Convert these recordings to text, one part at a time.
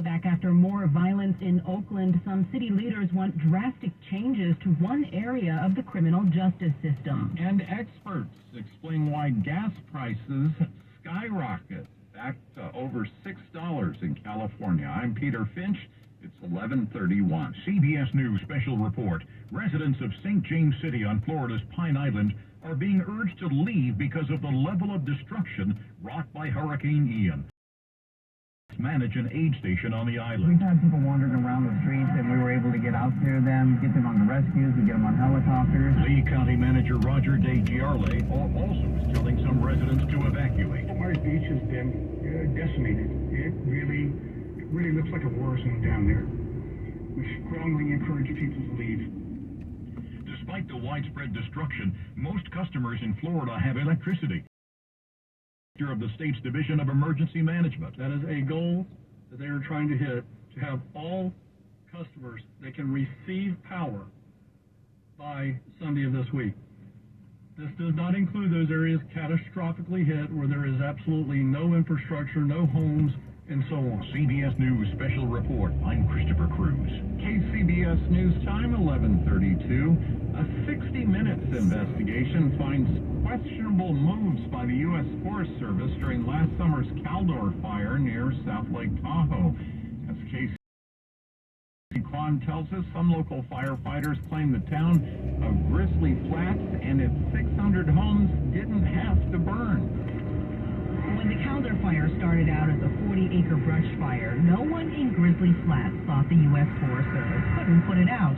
Back after more violence in Oakland, some city leaders want drastic changes to one area of the criminal justice system. And experts explain why gas prices skyrocket back to over $6 in California. I'm Peter Finch. It's 11:31. CBS News special report. Residents of St. James City on Florida's Pine Island are being urged to leave because of the level of destruction wrought by Hurricane Ian. Manage an aid station on the island. We've had people wandering around the streets, and we were able to get out there, get them on the rescues, we get them on helicopters. Lee County Manager Roger Day Giarle also is telling some residents to evacuate. Lombard Beach has been decimated. It really looks like a war zone down there. We strongly encourage people to leave. Despite the widespread destruction, most customers in Florida have electricity. Of the state's Division of Emergency Management. That is a goal that they are trying to hit, to have all customers that can receive power by Sunday of this week. This does not include those areas catastrophically hit where there is absolutely no infrastructure, no homes, and so on. CBS News special report. I'm Christopher Cruz. KCBS News Time, 11:32. A 60 Minutes investigation finds questionable moves by the U.S. Forest Service during last summer's Caldor fire near South Lake Tahoe. As KC Kwan tells us, some local firefighters claim the town of Grizzly Flats and its 600 homes didn't have to burn. When the Caldor fire started out as a 40-acre brush fire, no one in Grizzly Flats thought the U.S. Forest Service couldn't put it out.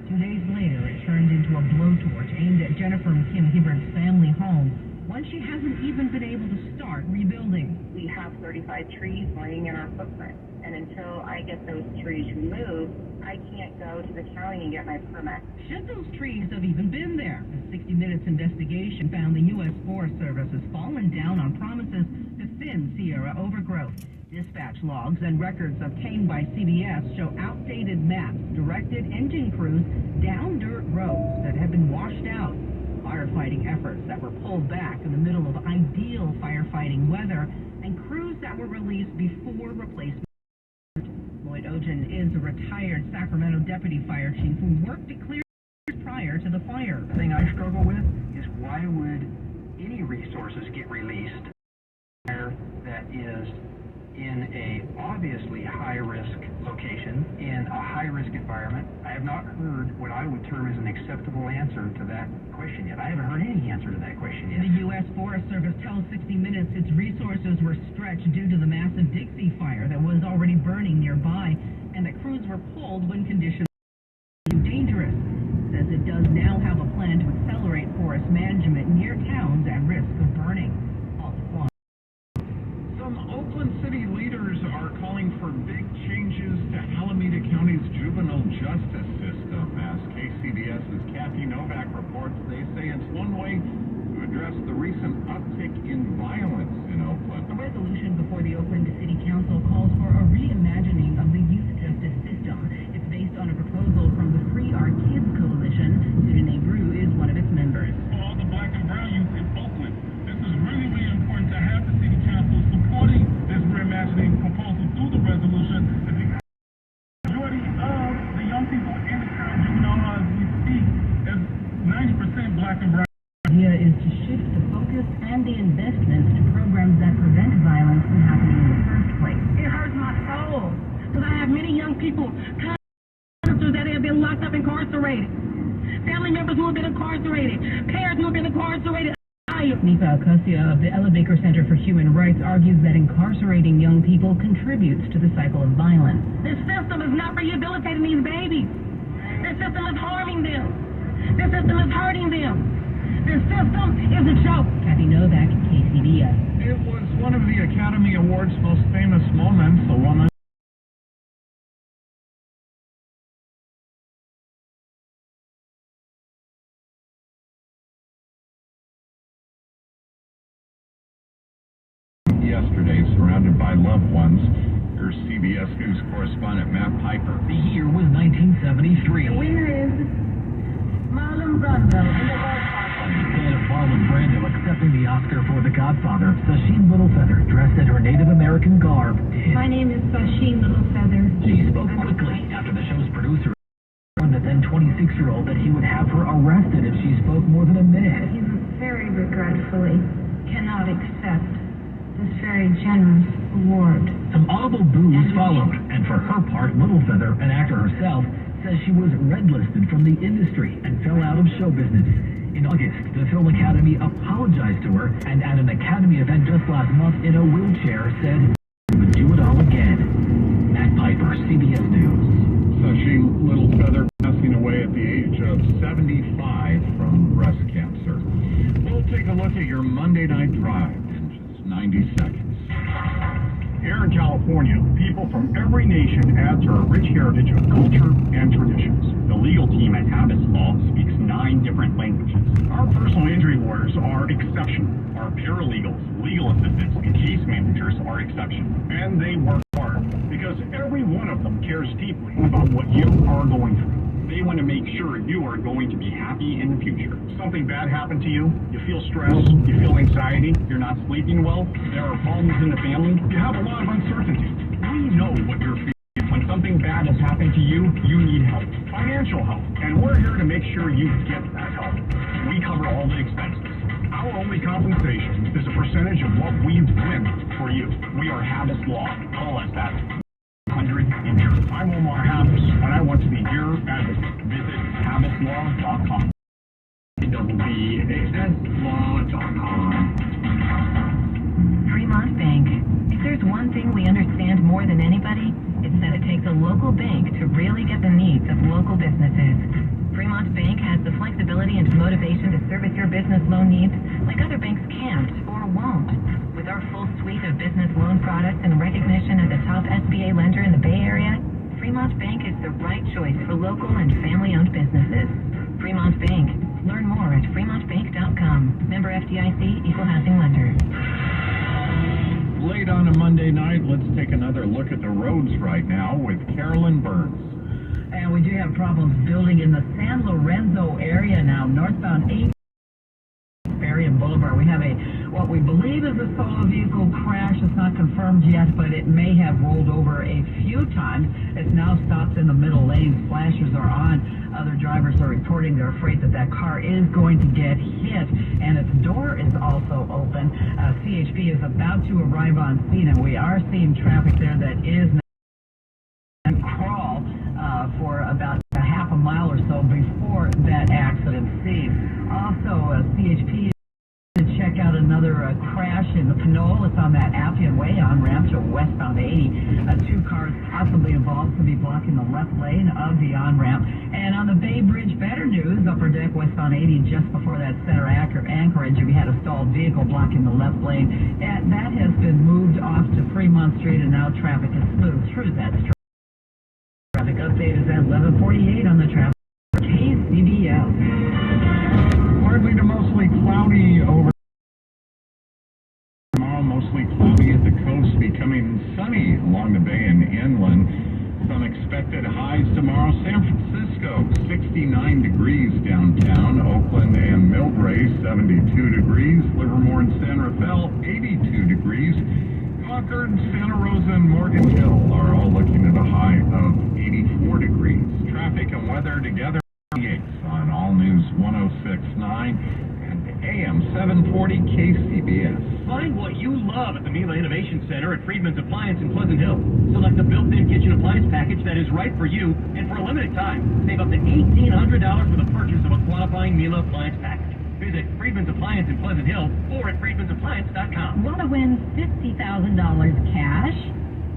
2 days later, it turned into a blowtorch aimed at Jennifer and Kim Hibbard's family home, one she hasn't even been able to start rebuilding. We have 35 trees laying in our footprint, and until I get those trees removed, I can't go to the county and get my permit. Should those trees have even been there? A 60 Minutes investigation found the U.S. Forest Service has fallen down on promises to thin Sierra overgrowth. Dispatch logs and records obtained by CBS show outdated maps directed engine crews down dirt roads that have been washed out. Firefighting efforts that were pulled back in the middle of ideal firefighting weather, and crews that were released before replacement. Lloyd Ogen is a retired Sacramento deputy fire chief who worked to clear prior to the fire. The thing I struggle with is why would any resources get released that is in a obviously high-risk location, in a high-risk environment. I have not heard what I would term as an acceptable answer to that question yet. I haven't heard any answer to that question yet. The U.S. Forest Service tells 60 Minutes its resources were stretched due to the massive Dixie fire that was already burning nearby, and that crews were pulled when conditions were dangerous. It says it does now have a plan to accelerate forest management near towns at risk of burning. Some Oakland City leaders are calling for big changes to Alameda County's juvenile justice system. As KCBS's Kathy Novak reports, they say it's one way to address the recent uptick in violence in Oakland. A resolution before the Oakland City Council calls for a reimagining of the youth justice system. It's based on a proposal from the Free Our Kids Coalition. Sudene Brew is one of its members. For all the black and brown youth in Oakland, this is really, really important to have the City Council supporting this reimagining proposal through the resolution. The majority of the young people in the current juvenile hall as we speak is 90% black and brown. The idea is to shift the focus and the investments to programs that prevent violence from happening in the first place. It hurts my soul, because I have many young people that have been locked up, incarcerated. Family members who have been incarcerated. Parents who have been incarcerated. Nipa Akosia of the Ella Baker Center for Human Rights argues that incarcerating young people contributes to the cycle of violence. This system is not rehabilitating these babies. This system is harming them. This system is hurting them. This system is a joke. Kathy Novak, KCBS. It was one of the Academy Awards' most famous moments. A woman yesterday, surrounded by loved ones. Here's CBS News correspondent Matt Piper. The year was 1973. The winner is Marlon Brando. Instead of Marlon Brando accepting the Oscar for The Godfather, Sasheen Littlefeather, dressed in her Native American garb, did. My name is Sasheen Littlefeather. unnatural that he would have her arrested if she spoke more than a minute. He very regretfully cannot accept this very generous award. Some audible boos followed, and for her part, Littlefeather, an actor herself, says she was red-listed from the industry and fell out of show business. In August, the Film Academy apologized to her, and at an Academy event just last month in a wheelchair said she would do it all again. Matt Piper, CBS News. Sashi Littlefeather passing away at the age of 75 from breast cancer. We'll take a look at your Monday night drive in just 90 seconds. Here in California, people from every nation add to our rich heritage of culture and traditions. The legal team at Habits Law speaks 9 different languages. Our personal injury lawyers are exceptional. Our paralegals, legal assistants, and case managers are exceptional. And they work hard because every one of them cares deeply about what you are going through. They want to make sure you are going to be happy in the future. Something bad happened to you, you feel stress, you feel anxiety, you're not sleeping well, there are problems in the family, you have a lot of uncertainty. We know what you're feeling. When something bad has happened to you, you need help, financial help, and we're here to make sure you get that help. We cover all the expenses. Our only compensation is a percentage of what we win for you. We are Habits Law. Call us at 100 Insurance. I'm Omar Habits, and I want to be your advocate. Visit habitslaw.com. WBASlaw.com. Fremont Bank. If there's one thing we understand more than anybody, it's that it takes a local bank to really get the needs of local businesses. Fremont Bank has the flexibility and motivation to service your business loan needs like other banks can't or won't. With our full suite of business loan products and recognition as a top SBA lender in the Bay Area, Fremont Bank is the right choice for local and family-owned businesses. Fremont Bank. Learn more at fremontbank.com. Member FDIC, Equal Housing Lender. Late on a Monday night, let's take another look at the roads right now with Carolyn Burns. And we do have problems building in the San Lorenzo area now, northbound 8 Ferry and Boulevard. We have what we believe is a solo vehicle crash. It's not confirmed yet, but it may have rolled over a few times. It's now stopped in the middle lane. Flashers are on. Other drivers are reporting they're afraid that car is going to get hit, and its door is also open. CHP is about to arrive on scene, and we are seeing traffic there that is and crawl for about a half a mile or so before that accident scene. Also, CHP to check out another crash in the Pinole. It's on that Appian Way on-ramp to westbound 80. 2 cars possibly involved to be blocking the left lane of the on-ramp. And on the Bay Bridge, better news, upper deck westbound 80 just before that center anchorage. We had a stalled vehicle blocking the left lane. And that has been moved off to Fremont Street, and now traffic is smooth through that street. Traffic update is at 11:48 on the traffic. KCBS. Partly to mostly cloudy over tomorrow, mostly cloudy at the coast, becoming sunny along the bay and inland. Some expected highs tomorrow. San Francisco, 69 degrees downtown. Oakland and Mildray, 72 degrees. Livermore and San Rafael, 82 degrees. Concord, Santa Rosa, and Morgan Hill are all looking at a high of 84 degrees. Traffic and weather together on All News 106.9 and AM 740 KCBS. Find what you love at the Mila Innovation Center at Friedman's Appliance in Pleasant Hill. Select a built-in kitchen appliance package that is right for you, and for a limited time, save up to $1,800 for the purchase of a qualifying Mila appliance package. Visit Friedman's Appliance in Pleasant Hill or at friedmansappliance.com. Want to win $50,000 cash?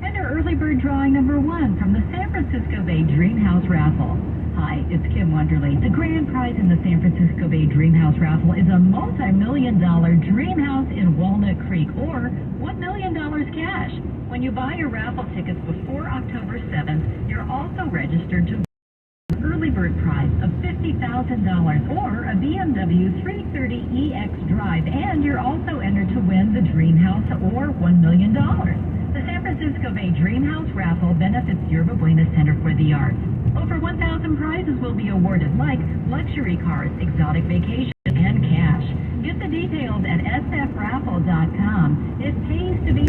Enter early bird drawing number 1 from the San Francisco Bay Dream House Raffle. Hi, it's Kim Wonderly. The grand prize in the San Francisco Bay Dream House Raffle is a multi-million-dollar dream house in Walnut Creek, or $1 million cash. When you buy your raffle tickets before October 7th, you're also registered to early bird prize of $50,000 or a BMW 330EX drive, and you're also entered to win the Dream House or $1 million. The San Francisco Bay Dream House Raffle benefits Yerba Buena Center for the Arts. Over 1,000 prizes will be awarded, like luxury cars, exotic vacations, and cash. Get the details at sfraffle.com. It pays to be